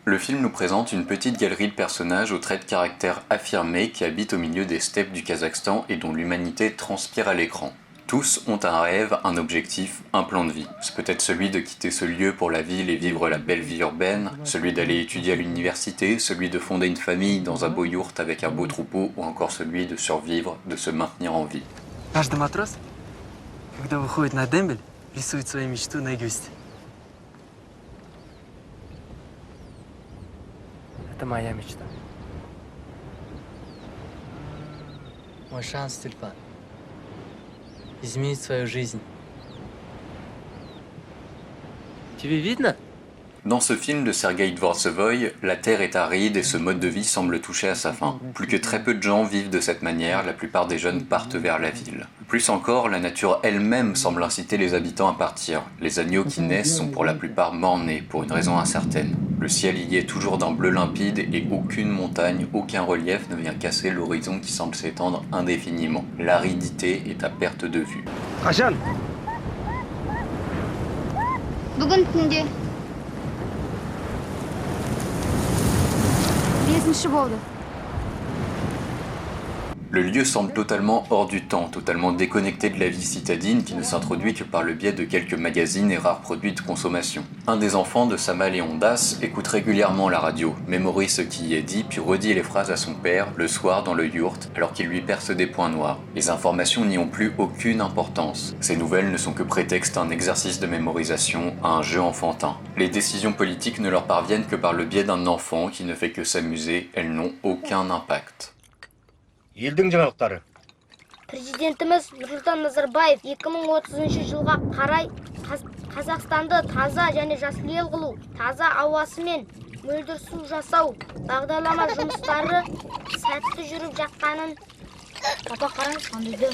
Le film nous présente une petite galerie de personnages aux traits de caractère affirmés qui habitent au milieu des steppes du Kazakhstan et dont l'humanité transpire à l'écran. Tous ont un rêve, un objectif, un plan de vie. C'est peut-être celui de quitter ce lieu pour la ville et vivre la belle vie urbaine, celui d'aller étudier à l'université, celui de fonder une famille dans un beau yourt avec un beau troupeau, ou encore celui de survivre, de se maintenir en vie. Каждый матрос, когда выходит на дембель, рисует свою мечту на гюсте. Это моя мечта. Мой шанс, Тюльпан. Изменить свою жизнь. Тебе видно? Dans ce film de Sergueï Dvortsevoï, la terre est aride et ce mode de vie semble toucher à sa fin. Plus que très peu de gens vivent de cette manière, la plupart des jeunes partent vers la ville. Plus encore, la nature elle-même semble inciter les habitants à partir. Les agneaux qui naissent sont pour la plupart morts-nés, pour une raison incertaine. Le ciel y est toujours d'un bleu limpide et aucune montagne, aucun relief ne vient casser l'horizon qui semble s'étendre indéfiniment. L'aridité est à perte de vue. Qachon? Bugun tunde. 5-chi bo'ldi. Le lieu semble totalement hors du temps, totalement déconnecté de la vie citadine qui ne s'introduit que par le biais de quelques magazines et rares produits de consommation. Un des enfants de Samal et Ondas écoute régulièrement la radio, mémorise ce qui y est dit puis redit les phrases à son père le soir dans le yourt alors qu'il lui perce des points noirs. Les informations n'y ont plus aucune importance. Ces nouvelles ne sont que prétexte à un exercice de mémorisation, à un jeu enfantin. Les décisions politiques ne leur parviennent que par le biais d'un enfant qui ne fait que s'amuser, elles n'ont aucun impact. Елдің жаңалықтары. Президентimiz Nursultan Nazarbayev 2030-жылға қарай Қазақстанды таза және жасыл ел қылу, таза ауасы мен мөлдір су жасау бағдарлама жұмыстары сәтті жүріп жатқанын. Папа, қараңыз, қандай.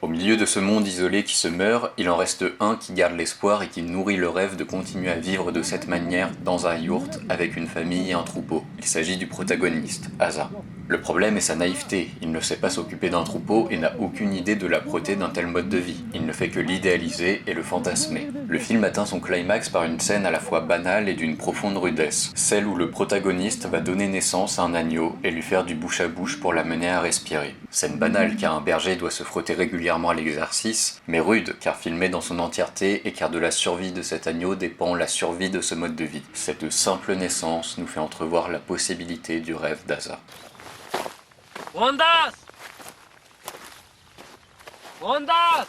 Au milieu de ce monde isolé qui se meurt, il en reste un qui garde l'espoir et qui nourrit le rêve de continuer à vivre de cette manière dans un yourt avec une famille et un troupeau. Il s'agit du protagoniste, Asa. Le problème est sa naïveté, il ne sait pas s'occuper d'un troupeau et n'a aucune idée de l'âpreté d'un tel mode de vie. Il ne fait que l'idéaliser et le fantasmer. Le film atteint son climax par une scène à la fois banale et d'une profonde rudesse, celle où le protagoniste va donner naissance à un agneau et lui faire du bouche à bouche pour l'amener à respirer. Scène banale car un berger doit se frotter régulièrement à l'exercice, mais rude car filmée dans son entièreté et car de la survie de cet agneau dépend la survie de ce mode de vie. Cette simple naissance nous fait entrevoir la possibilité du rêve d'Asa. Ondas! Ondas!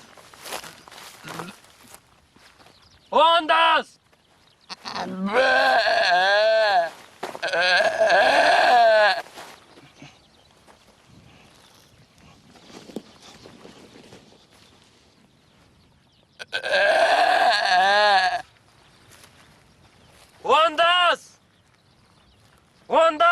Ondas! Ondas! Ondas!